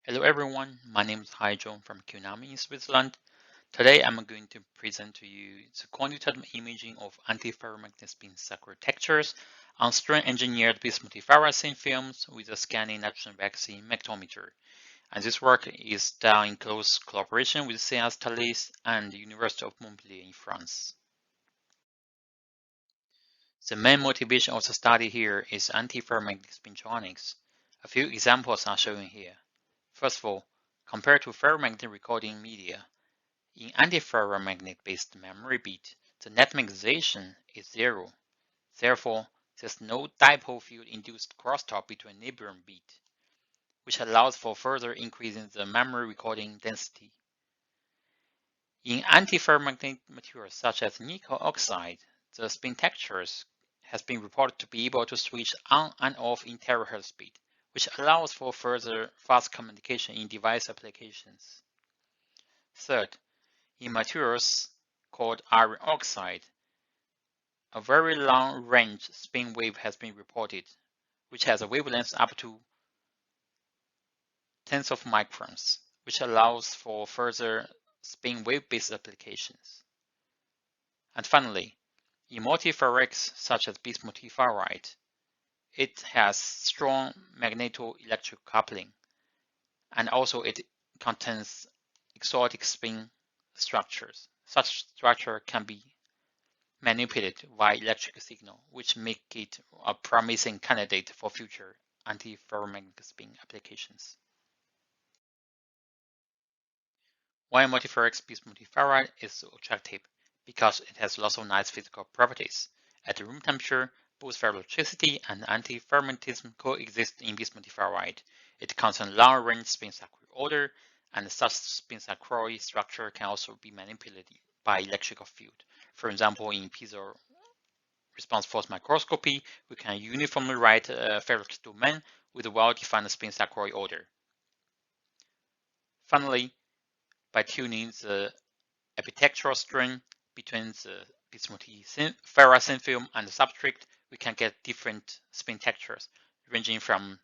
Hello everyone, my name is Zhong from Qnami in Switzerland. Today I'm going to present to you the quantitative imaging of antiferromagnetic spin cycloidal on strain-engineered bismuth ferrite thin films with a scanning nitrogen-vacancy magnetometer. And this work is done in close collaboration with CS Thalys and the University of Montpellier in France. The main motivation of the study here is antiferromagnetic spintronics. A few examples are shown here. First of all, compared to ferromagnetic recording media, in antiferromagnetic-based memory bit, the net magnetization is zero. Therefore, there's no dipole field-induced crosstalk between neighboring bits, which allows for further increasing the memory recording density. In antiferromagnetic materials such as nickel oxide, the spin textures has been reported to be able to switch on and off in terahertz speed, which allows for further fast communication in device applications. Third, in materials called iron oxide, a very long-range spin wave has been reported, which has a wavelength up to tens of microns, which allows for further spin wave-based applications. And finally, in multiferrics such as bismuth ferrite, it has strong magneto-electric coupling, and also it contains exotic spin structures. Such structure can be manipulated via electric signal, which make it a promising candidate for future antiferromagnetic spin applications. Why multiferric bismuth ferrite is so attractive? Because it has lots of nice physical properties. At room temperature, both ferroelectricity and antiferromagneticism coexist in bismuth ferrite. It contains long-range spin cycloid order, and such spin cycloid structure can also be manipulated by electrical field. For example, in piezo response force microscopy, we can uniformly write a ferroelectric domain with a well-defined spin cycloid order. Finally, by tuning the epitextural strain between the bismuth ferrite thin film and the substrate, we can get different spin textures, ranging from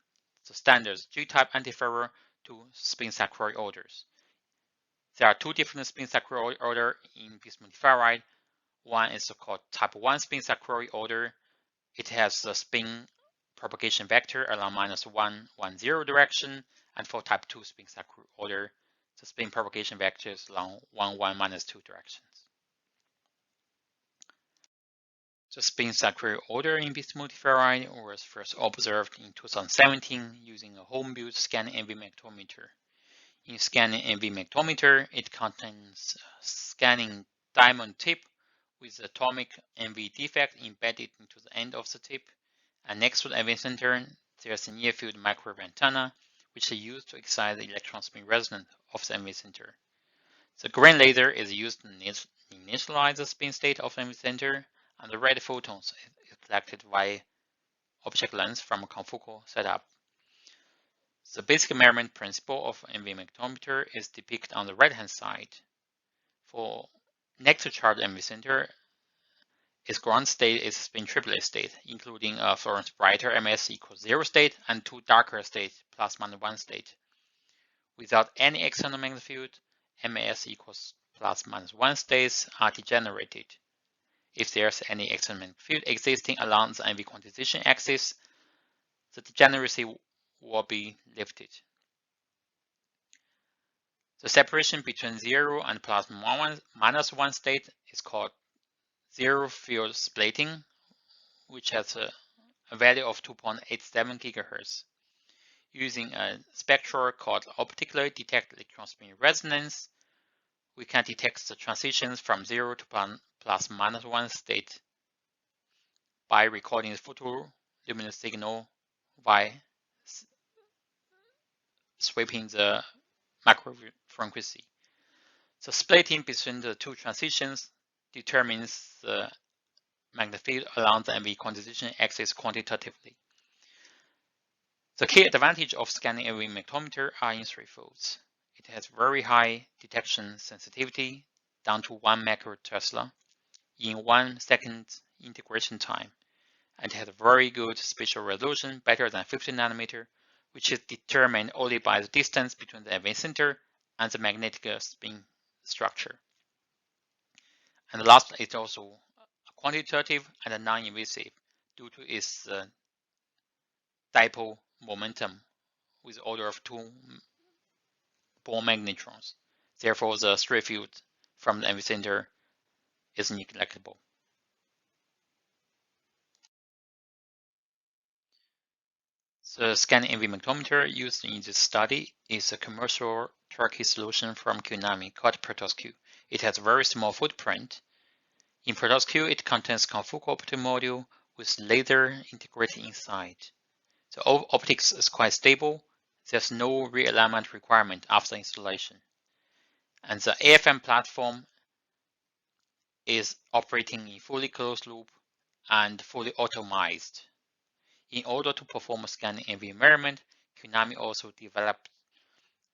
the standard G-type antiferro to spin cycloid orders. There are two different spin cycloid orders in bismuth ferrite. One is called type 1 spin cycloid order. It has the spin propagation vector along -1, 1, 0 direction, and for type 2 spin cycloid order, the spin propagation vector is along 1, 1, -2 directions. The spin cycloid order in bismuth ferrite was first observed in 2017 using a home-built scanning MV magnetometer. In scanning MV magnetometer, it contains a scanning diamond tip with atomic MV defect embedded into the end of the tip, and next to the MV center, there's a near-field microwave antenna, which is used to excite the electron spin resonance of the MV center. The green laser is used to initialize the spin state of the MV center, and the red photons is collected via object lens from a confocal setup. The basic measurement principle of MV magnetometer is depicted on the right-hand side. For negative charge MV center, its ground state is spin triplet state, including a fluorescence brighter MS equals 0 state and two darker states ±1 state. Without any external magnetic field, MS equals ±1 states are degenerated. If there's any external magnetic field existing along the MV quantization axis, the degeneracy will be lifted. The separation between 0 and ±1 state is called zero field splitting, which has a value of 2.87 GHz. Using a spectrum called optically detected electron spin resonance, we can detect the transitions from 0 to ±1 state by recording the photoluminescent signal by sweeping the microwave frequency. The splitting between the two transitions determines the magnetic field along the MV quantization axis quantitatively. The key advantage of scanning MV magnetometer are in three folds. It has very high detection sensitivity, down to 1 microtesla, in 1 second integration time, and it has very good spatial resolution, better than 50 nanometer, which is determined only by the distance between the event center and the magnetic spin structure. And last is also quantitative and non-invasive due to its dipole momentum with order of 2 Bohr magnetrons. Therefore, the stray field from the epicenter is neglectable. The scanning EV magnetometer used in this study is a commercial Turkey solution from Qnami called Protosq. It has a very small footprint. In Protosq, it contains confocal optic module with laser integrated inside. The optics is quite stable. There's no realignment requirement after installation. And the AFM platform is operating in fully closed loop and fully automized. In order to perform a scanning environment, Qnami also developed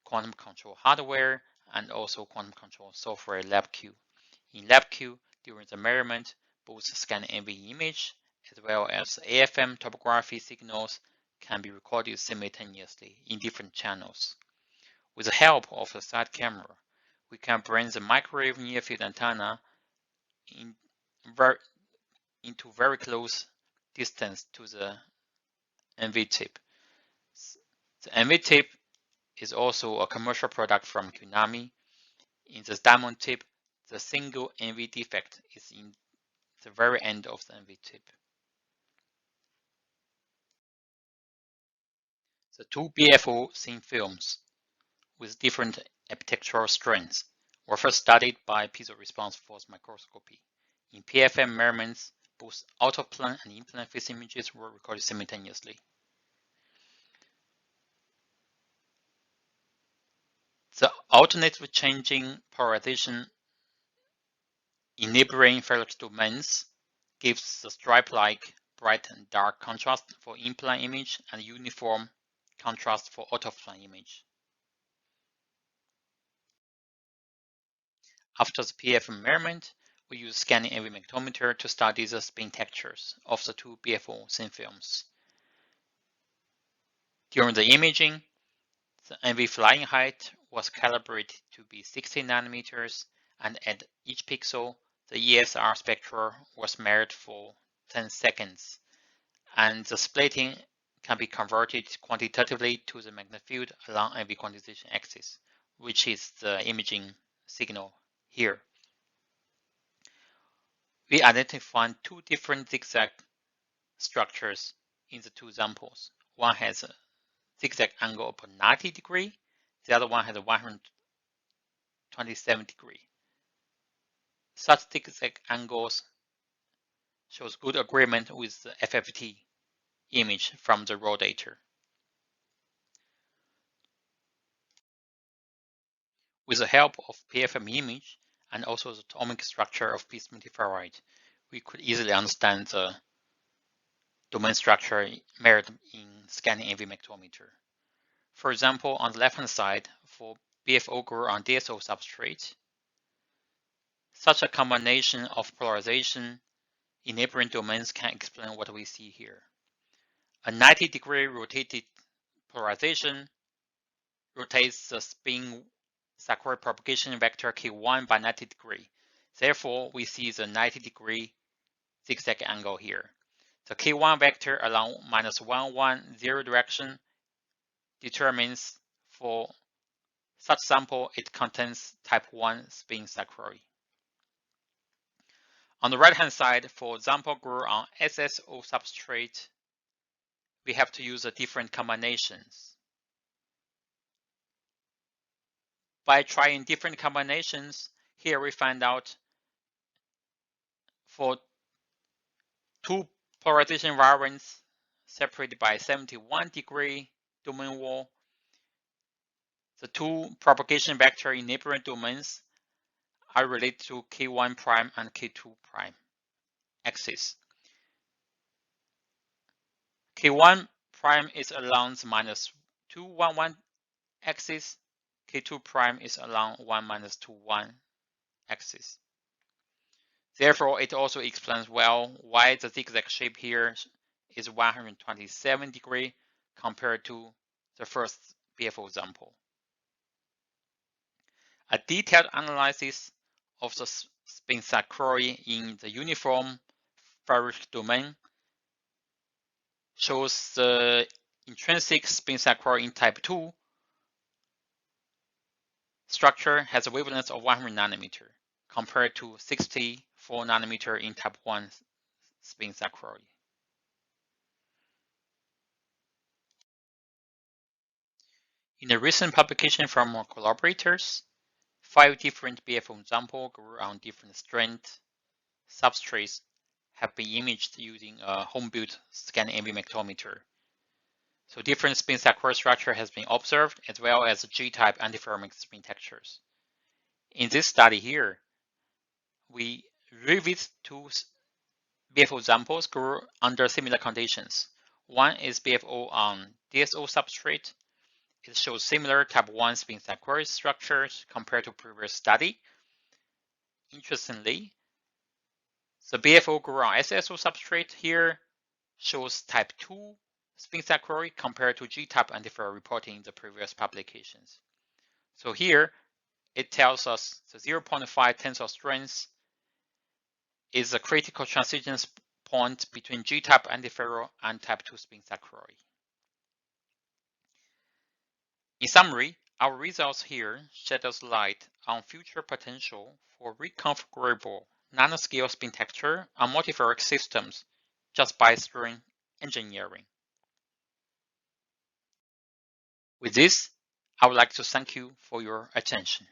quantum control hardware and also quantum control software LabQ. In LabQ, during the measurement, both scanning NV image as well as AFM topography signals can be recorded simultaneously in different channels. With the help of a side camera, we can bring the microwave near-field antenna into very close distance to the NV tip. The NV tip is also a commercial product from Qnami. In the diamond tip, the single NV defect is in the very end of the NV tip. The two BFO thin films with different epitaxial strengths were first studied by piezo response force microscopy. In PFM measurements, both out-of-plane and in-plane phase images were recorded simultaneously. The alternative changing polarization in neighboring Felix domains gives the stripe-like bright and dark contrast for in-plane image and uniform contrast for out-of-plane image. After the PFM measurement, we use scanning AV magnetometer to study the spin textures of the two BFO thin films. During the imaging, the NV flying height was calibrated to be 60 nanometers, and at each pixel, the ESR spectra was measured for 10 seconds, and the splitting can be converted quantitatively to the magnetic field along NV quantization axis, which is the imaging signal here. We identified two different zigzag structures in the two examples. One has a zigzag angle of 90 degrees, the other one has a 127 degrees. Such zigzag angles shows good agreement with the FFT image from the raw data. With the help of PFM image and also the atomic structure of p multiferrite, we could easily understand the domain structure measured in scanning AV magnetometer. For example, on the left-hand side, for BFO grew on DSO substrate, such a combination of polarization in neighboring domains can explain what we see here. A 90-degree rotated polarization rotates the spin cycloidal propagation vector K1 by 90 degrees. Therefore, we see the 90-degree zigzag angle here. The K1 vector along -110 direction determines for such sample it contains type 1 spin cycloid. On the right-hand side, for example grew on SSO substrate, we have to use different combinations. By trying different combinations, here we find out for two polarization variants separated by 71-degree domain wall, the two propagation vector in neighboring domains are related to K1 prime and K2 prime axis. K1 prime is along the -211 axis. K2 prime is along 1-21 axis. Therefore, it also explains well why the zigzag shape here is 127 degree compared to the first BFO example. A detailed analysis of the spin cycloid in the uniform ferric domain shows the intrinsic spin cycloid in type 2 structure has a wavelength of 100 nanometer compared to 64 nanometer in type 1 spin cycloid. In a recent publication from our collaborators, 5 different BFO examples on different strength substrates have been imaged using a home-built scan AB magnetometer. So different spin cycloid structure has been observed, as well as G-type antiferromagnetic spin textures. In this study here, we revisit 2 BFO examples under similar conditions. One is BFO on DSO substrate. It shows similar type 1 spin cycloid structures compared to previous study. Interestingly, the BFO grew on SSO substrate here shows type 2 spin cycloid compared to G-type antiferromagnetic reporting in the previous publications. So here, it tells us the 0.5 tensor strength is a critical transition point between G-type antiferro and type 2 spin cycloid. In summary, our results here shed us light on future potential for reconfigurable nanoscale spin texture on multiferric systems just by string engineering. With this, I would like to thank you for your attention.